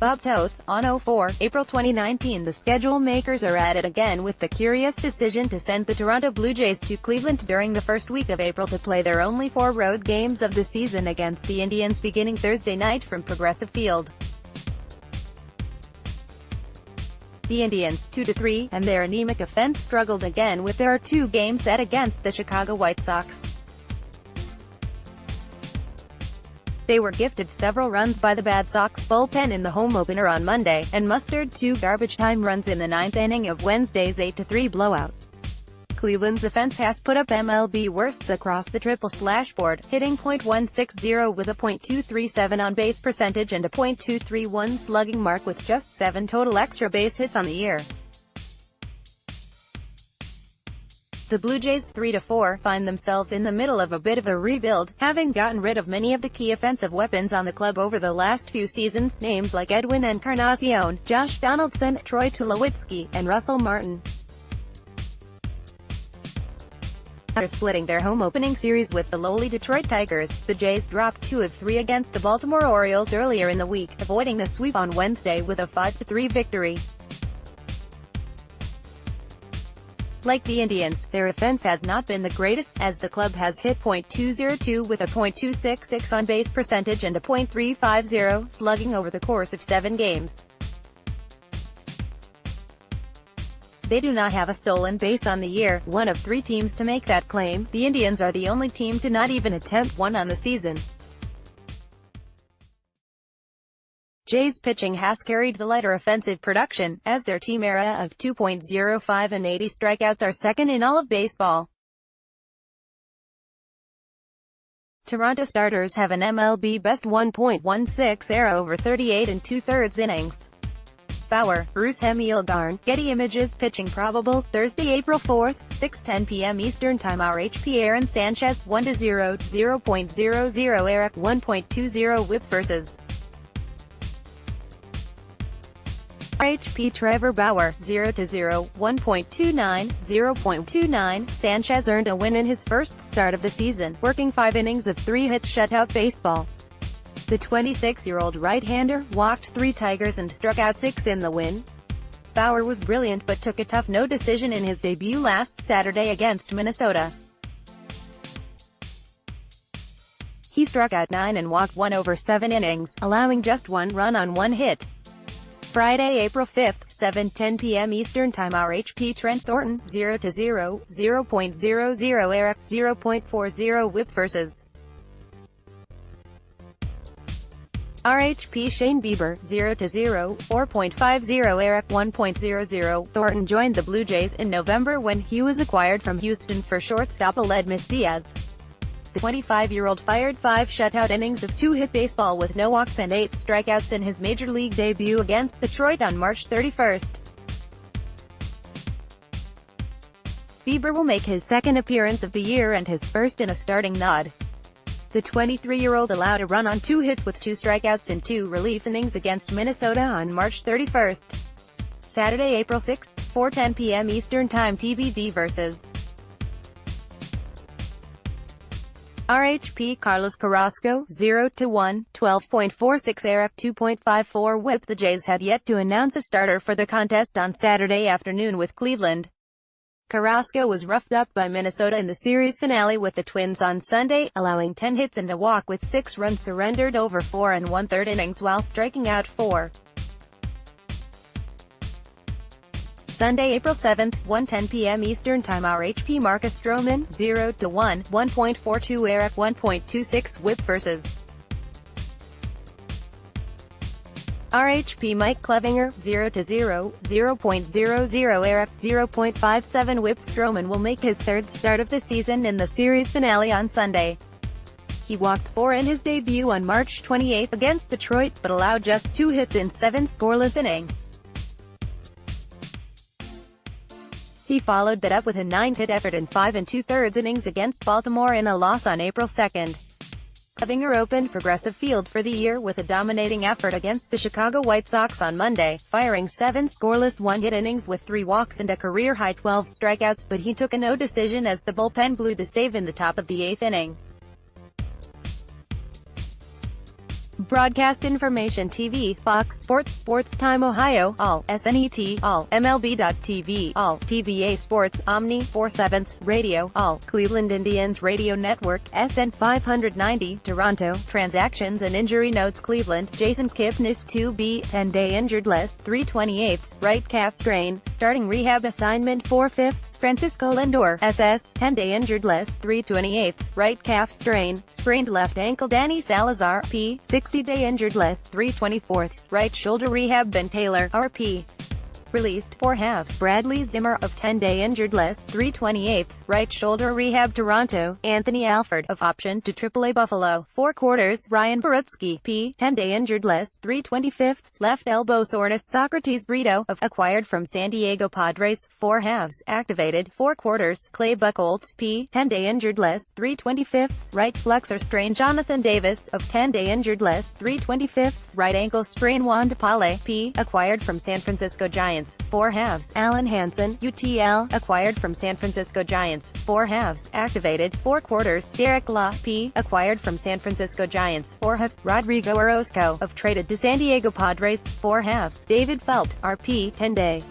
Bob Toth, on 04, April 2019. The schedule makers are at it again with the curious decision to send the Toronto Blue Jays to Cleveland during the first week of April to play their only 4 road games of the season against the Indians beginning Thursday night from Progressive Field. The Indians, 2-3, and their anemic offense struggled again with their 2-game set against the Chicago White Sox. They were gifted several runs by the bad Sox bullpen in the home opener on Monday, and mustered 2 garbage time runs in the 9th inning of Wednesday's 8-3 blowout. Cleveland's offense has put up MLB worsts across the triple-slash board, hitting .160 with a .237 on-base percentage and a .231 slugging mark with just 7 total extra base hits on the year. The Blue Jays, 3-4, find themselves in the middle of a bit of a rebuild, having gotten rid of many of the key offensive weapons on the club over the last few seasons, names like Edwin Encarnacion, Josh Donaldson, Troy Tulowitzki, and Russell Martin. After splitting their home opening series with the lowly Detroit Tigers, the Jays dropped 2 of 3 against the Baltimore Orioles earlier in the week, avoiding the sweep on Wednesday with a 5-3 victory. Like the Indians, their offense has not been the greatest, as the club has hit .202 with a .266 on-base percentage and a .350 slugging over the course of 7 games. They do not have a stolen base on the year, one of 3 teams to make that claim. The Indians are the only team to not even attempt one on the season. Jays pitching has carried the lighter offensive production, as their team ERA of 2.05 and 80 strikeouts are second in all of baseball. Toronto starters have an MLB best 1.16 ERA over 38 and 2/3 innings. Bauer, Bruce Hemmelgarn, Getty Images pitching probables Thursday, April 4, 6:10 p.m. Eastern Time. RHP Aaron Sanchez, 1-0, 0.00 ERA, 1.20 WHIP versus RHP Trevor Bauer, 0-0, 1.29, 0.29. Sanchez earned a win in his first start of the season, working 5 innings of 3-hit shutout baseball. The 26-year-old right-hander walked 3 Tigers and struck out 6 in the win. Bauer was brilliant but took a tough no decision in his debut last Saturday against Minnesota. He struck out 9 and walked 1 over 7 innings, allowing just 1 run on 1 hit. Friday, April 5, 7:10 p.m. Eastern Time. RHP Trent Thornton, 0-0, 0.00 ERA, 0.40 WHIP versus RHP Shane Bieber, 0-0, 4.50 ERA, 1.00. Thornton joined the Blue Jays in November when he was acquired from Houston for shortstop Aledmys Diaz. The 25-year-old fired 5 shutout innings of 2-hit baseball with no walks and 8 strikeouts in his major league debut against Detroit on March 31. Bieber will make his 2nd appearance of the year and his first in a starting nod. The 23-year-old allowed a run on 2 hits with 2 strikeouts in 2 relief innings against Minnesota on March 31. Saturday, April 6, 4:10 p.m. Eastern Time. TBD versus RHP Carlos Carrasco, 0-1, 12.46 ERA, 2.54 WHIP. The Jays had yet to announce a starter for the contest on Saturday afternoon with Cleveland. Carrasco was roughed up by Minnesota in the series finale with the Twins on Sunday, allowing 10 hits and a walk with 6 runs surrendered over 4 1/3 innings while striking out 4. Sunday, April 7, 1:10 p.m. Eastern Time. RHP Marcus Stroman, 0-1, 1.42 ERA, 1.26 WHIP versus RHP Mike Clevinger, 0-0, 0.00 ERA, 0.57 WHIP. Stroman will make his 3rd start of the season in the series finale on Sunday. He walked 4 in his debut on March 28 against Detroit, but allowed just 2 hits in 7 scoreless innings. He followed that up with a 9-hit effort in 5 2/3 innings against Baltimore in a loss on April 2. Clevinger opened Progressive Field for the year with a dominating effort against the Chicago White Sox on Monday, firing 7 scoreless 1-hit innings with 3 walks and a career-high 12 strikeouts, but he took a no decision as the bullpen blew the save in the top of the 8th inning. Broadcast Information TV, Fox Sports, Sports Time Ohio, All, SNET, All, MLB.TV, All, TVA Sports, Omni, 4/7, Radio, All, Cleveland Indians Radio Network, SN 590, Toronto, Transactions and Injury Notes Cleveland, Jason Kipnis 2B, 10-day injured list, 3/28, right calf strain, starting rehab assignment 4/5, Francisco Lindor, SS, 10-day injured list, 3/28, right calf strain, sprained left ankle Danny Salazar, P, 60-day injured list, 3/24, right shoulder rehab Ben Taylor, RP. Released, 4/2, Bradley Zimmer, of 10-day injured list, 3/28, right shoulder rehab Toronto, Anthony Alford, of option to AAA Buffalo, 4/4, Ryan Barutsky, P, 10-day injured list, 3/25, left elbow soreness Socrates Brito, of acquired from San Diego Padres, 4/2, activated, 4/4, Clay Buchholz, P, 10-day injured list, 3/25, right flexor strain Jonathan Davis, of 10-day injured list, 3/25, right ankle sprain Juan DePaule, P, acquired from San Francisco Giants, 4/2, Alan Hansen, UTL, acquired from San Francisco Giants, 4/2, activated, 4/4, Derek Law, P, acquired from San Francisco Giants, 4/2, Rodrigo Orozco, of traded to San Diego Padres, 4/2, David Phelps, RP, 10-day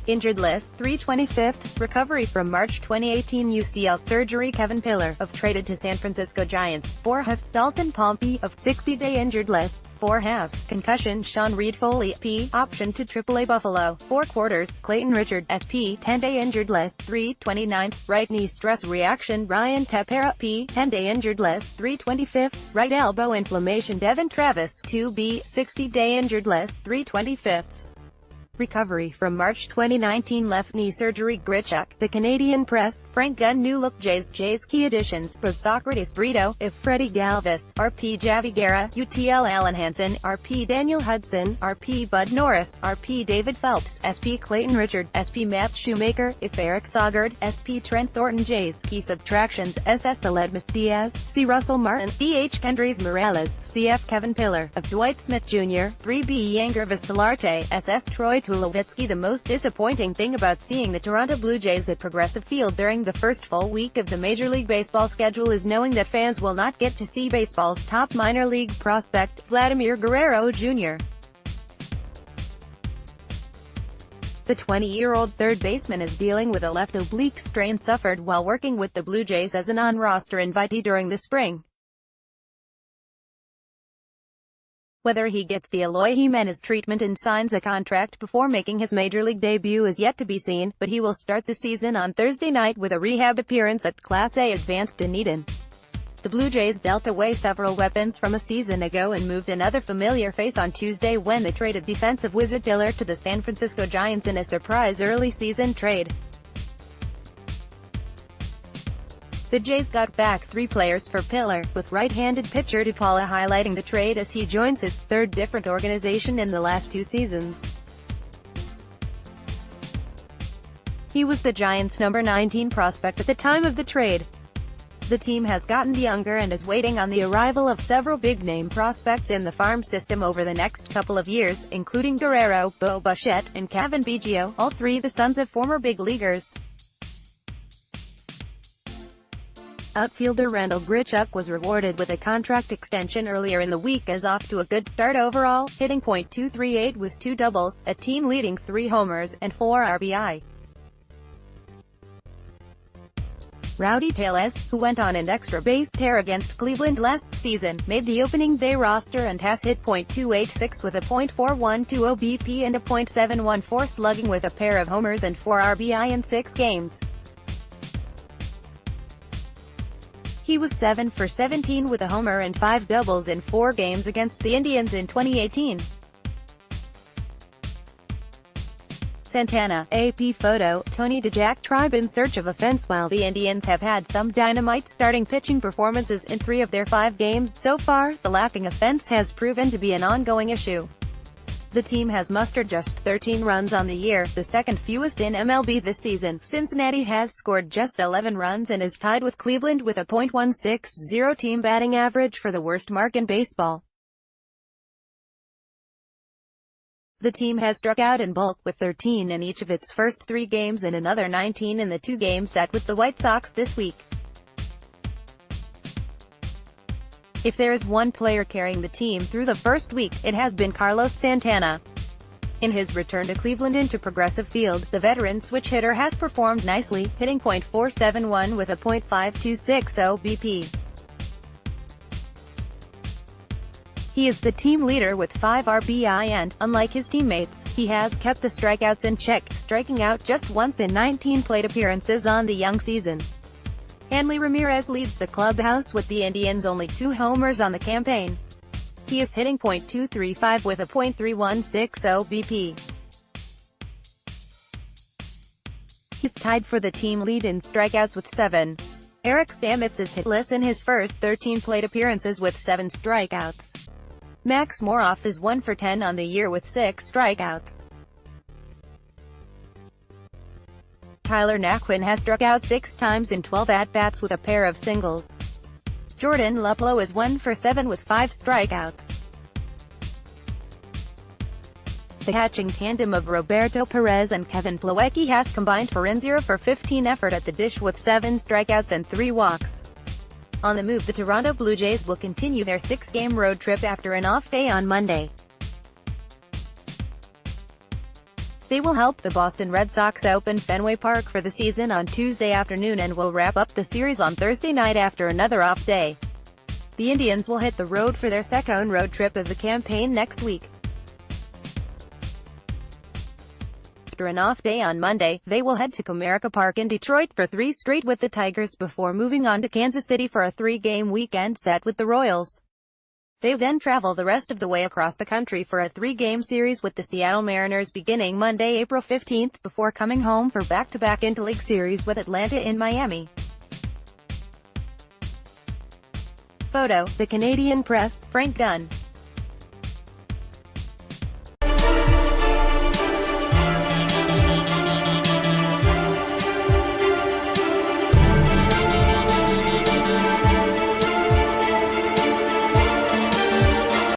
injured list, 3/25, recovery from March 2018 UCL surgery Kevin Pillar, of traded to San Francisco Giants, 4/2, Dalton Pompey, of 60-day injured list, 4/2, concussion Sean Reed Foley, P, option to AAA Buffalo, 4/4, Clayton Richard, SP, 10-day injured list, 3/29, right knee stress reaction Ryan Tepera, P, 10-day injured list, 3/25, right elbow inflammation Devin Travis, 2B, 60-day injured list, 3/25. Recovery from March 2019 left knee surgery Grichuk, The Canadian Press, Frank Gunn New Look Jays key additions, of Socrates Brito, if Freddie Galvis, RP Javi Guerra, UTL Alan Hansen, RP Daniel Hudson, RP Bud Norris, RP David Phelps, SP Clayton Richard, SP Matt Shoemaker, if Eric Sogard, SP Trent Thornton Jays key subtractions, SS Aledmus Diaz, C Russell Martin, DH Kendrys Morales, CF Kevin Pillar, of Dwight Smith Jr., 3B Yanger Vasilarte, SS Troy Tulowitzki. The most disappointing thing about seeing the Toronto Blue Jays at Progressive Field during the first full week of the Major League Baseball schedule is knowing that fans will not get to see baseball's top minor league prospect, Vladimir Guerrero Jr. The 20-year-old third baseman is dealing with a left oblique strain suffered while working with the Blue Jays as a non-roster invitee during the spring. Whether he gets the Eloy Jimenez treatment and signs a contract before making his Major League debut is yet to be seen, but he will start the season on Thursday night with a rehab appearance at Class A Advanced Dunedin. The Blue Jays dealt away several weapons from a season ago and moved another familiar face on Tuesday when they traded defensive wizard Pillar to the San Francisco Giants in a surprise early season trade. The Jays got back 3 players for Pillar, with right-handed pitcher DePaula highlighting the trade as he joins his third different organization in the last 2 seasons. He was the Giants' number 19 prospect at the time of the trade. The team has gotten younger and is waiting on the arrival of several big-name prospects in the farm system over the next couple of years, including Guerrero, Bo Bichette, and Cavan Biggio, all 3 the sons of former big leaguers. Outfielder Randall Grichuk was rewarded with a contract extension earlier in the week as off to a good start overall, hitting .238 with 2 doubles, a team-leading 3 homers, and 4 RBI. Rowdy Tellez, who went on an extra base tear against Cleveland last season, made the opening day roster and has hit .286 with a .412 OBP and a .714 slugging with a pair of homers and 4 RBI in 6 games. He was 7 for 17 with a homer and 5 doubles in 4 games against the Indians in 2018. Santana, AP photo, Tony DeJack tribe in search of offense. While the Indians have had some dynamite starting pitching performances in 3 of their 5 games so far, the lacking offense has proven to be an ongoing issue. The team has mustered just 13 runs on the year, the second fewest in MLB this season. Cincinnati has scored just 11 runs and is tied with Cleveland with a .160 team batting average for the worst mark in baseball. The team has struck out in bulk, with 13 in each of its first 3 games and another 19 in the 2 games set with the White Sox this week. If there is one player carrying the team through the first week, it has been Carlos Santana. In his return to Cleveland into Progressive Field, the veteran switch hitter has performed nicely, hitting .471 with a .526 OBP. He is the team leader with 5 RBI and, unlike his teammates, he has kept the strikeouts in check, striking out just once in 19 plate appearances on the young season. Hanley Ramirez leads the clubhouse with the Indians' only 2 homers on the campaign. He is hitting .235 with a .316 OBP. He's tied for the team lead in strikeouts with 7. Eric Stamets is hitless in his first 13 plate appearances with 7 strikeouts. Max Moroff is 1 for 10 on the year with 6 strikeouts. Tyler Naquin has struck out 6 times in 12 at-bats with a pair of singles. Jordan Luplow is 1 for 7 with 5 strikeouts. The catching tandem of Roberto Perez and Kevin Plawecki has combined for an 0 for 15 effort at the dish with 7 strikeouts and 3 walks. On the move, the Toronto Blue Jays will continue their 6-game road trip after an off day on Monday. They will help the Boston Red Sox open Fenway Park for the season on Tuesday afternoon and will wrap up the series on Thursday night after another off day. The Indians will hit the road for their second road trip of the campaign next week. After an off day on Monday, they will head to Comerica Park in Detroit for 3 straight with the Tigers before moving on to Kansas City for a 3-game weekend set with the Royals. They then travel the rest of the way across the country for a 3-game series with the Seattle Mariners beginning Monday, April 15th, before coming home for back-to-back interleague series with Atlanta in Miami. Photo: The Canadian Press, Frank Gunn.